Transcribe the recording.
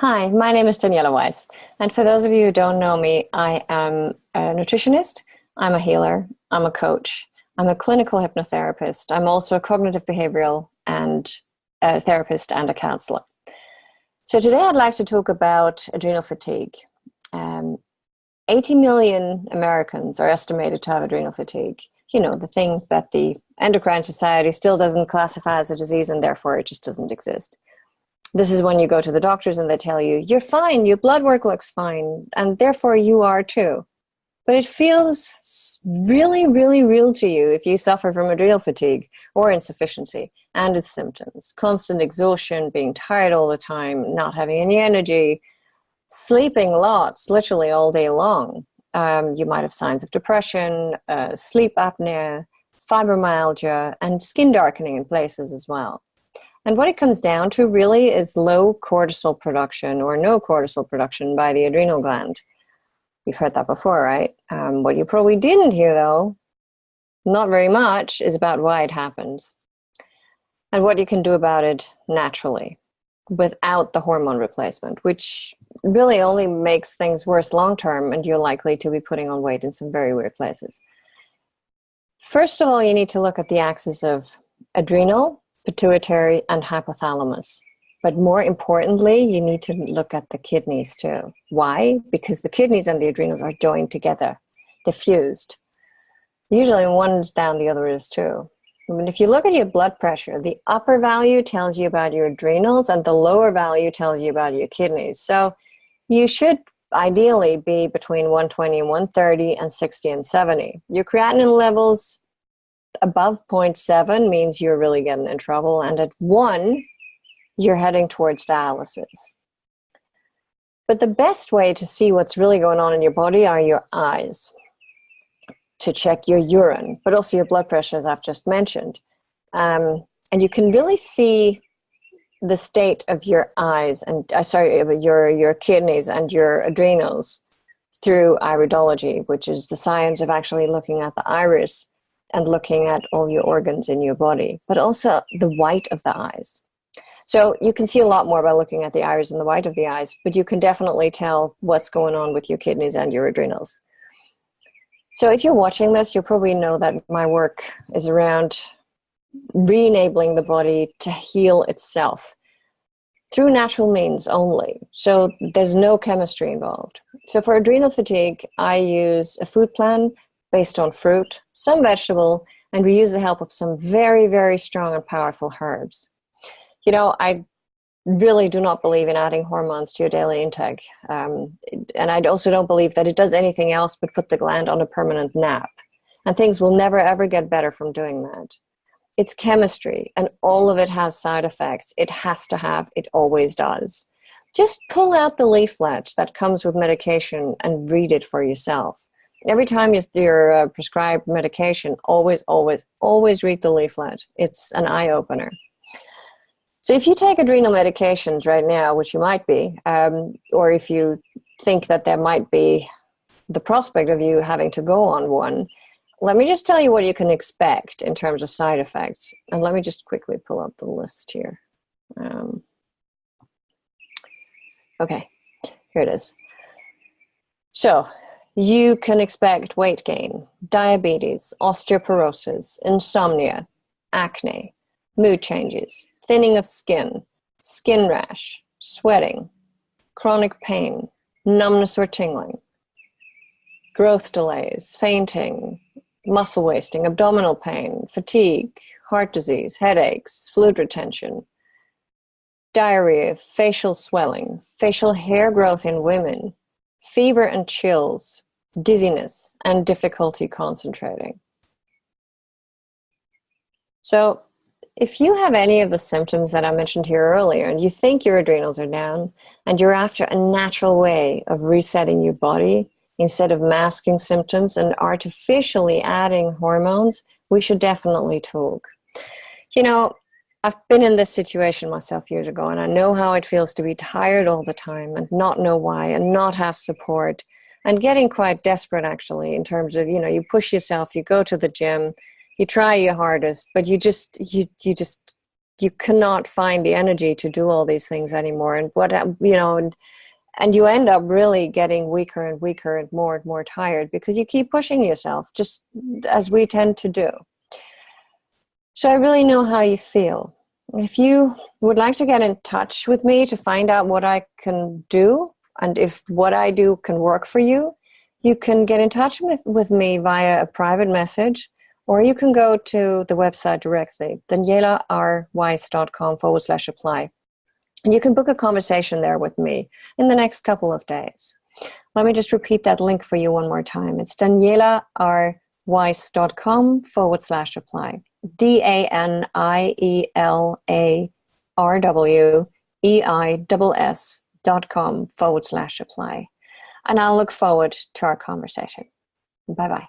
Hi, my name is Daniela Weiss. And for those of you who don't know me, I am a nutritionist, I'm a healer, I'm a coach, I'm a clinical hypnotherapist. I'm also a cognitive behavioral and a therapist and a counselor. So today I'd like to talk about adrenal fatigue. 80 million Americans are estimated to have adrenal fatigue. You know, the thing that the Endocrine Society still doesn't classify as a disease and therefore it just doesn't exist. This is when you go to the doctors and they tell you, you're fine, your blood work looks fine, and therefore you are too. But it feels really, really real to you if you suffer from adrenal fatigue or insufficiency and its symptoms. Constant exhaustion, being tired all the time, not having any energy, sleeping lots, literally all day long. You might have signs of depression, sleep apnea, fibromyalgia, and skin darkening in places as well. And what it comes down to really is low cortisol production or no cortisol production by the adrenal gland. You've heard that before, right? What you probably didn't hear, though, not very much, is about why it happens and what you can do about it naturally without the hormone replacement, which really only makes things worse long-term, and you're likely to be putting on weight in some very weird places. First of all, you need to look at the axis of adrenal, pituitary, and hypothalamus. But more importantly, you need to look at the kidneys too. Why? Because the kidneys and the adrenals are joined together. They're fused. Usually when one's down, the other is too. I mean, if you look at your blood pressure, the upper value tells you about your adrenals and the lower value tells you about your kidneys. So you should ideally be between 120 and 130 and 60 and 70. Your creatinine levels above 0.7 means you're really getting in trouble. And at 1, you're heading towards dialysis. But the best way to see what's really going on in your body are your eyes, to check your urine, but also your blood pressure, as I've just mentioned. And you can really see the state of your eyes and, your kidneys and your adrenals through iridology, which is the science of actually looking at the iris and looking at all your organs in your body, but also the white of the eyes. So you can see a lot more by looking at the iris and the white of the eyes, but you can definitely tell what's going on with your kidneys and your adrenals. So if you're watching this, you'll probably know that my work is around re-enabling the body to heal itself through natural means only. So there's no chemistry involved. So for adrenal fatigue, I use a food plan based on fruit, some vegetable, and we use the help of some very, very strong and powerful herbs. You know, I really do not believe in adding hormones to your daily intake. And I also don't believe that it does anything else but put the gland on a permanent nap. And things will never, ever get better from doing that. It's chemistry, and all of it has side effects. It has to have, it always does. Just pull out the leaflet that comes with medication and read it for yourself. Every time you're prescribed medication, always, always, always read the leaflet. It's an eye-opener. So if you take adrenal medications right now, which you might be, or if you think that there might be the prospect of you having to go on one, let me just tell you what you can expect in terms of side effects. And let me just quickly pull up the list here. Okay, here it is. So you can expect weight gain, diabetes, osteoporosis, insomnia, acne, mood changes, thinning of skin, skin rash, sweating, chronic pain, numbness or tingling, growth delays, fainting, muscle wasting, abdominal pain, fatigue, heart disease, headaches, fluid retention, diarrhea, facial swelling, facial hair growth in women, fever and chills, dizziness, and difficulty concentrating. So if you have any of the symptoms that I mentioned here earlier and you think your adrenals are down and you're after a natural way of resetting your body instead of masking symptoms and artificially adding hormones, we should definitely talk. You know, I've been in this situation myself years ago, and I know how it feels to be tired all the time and not know why and not have support and getting quite desperate, actually, in terms of, you know, you push yourself, you go to the gym, you try your hardest, but you just you cannot find the energy to do all these things anymore. And what, you know, and you end up really getting weaker and weaker and more tired because you keep pushing yourself, just as we tend to do. So I really know how you feel. If you would like to get in touch with me to find out what I can do, and if what I do can work for you, you can get in touch with me via a private message, or you can go to the website directly, danielarweiss.com/apply. And you can book a conversation there with me in the next couple of days. Let me just repeat that link for you one more time. It's danielarweiss.com/apply. DANIELARWEISS.com/apply. And I'll look forward to our conversation. Bye-bye.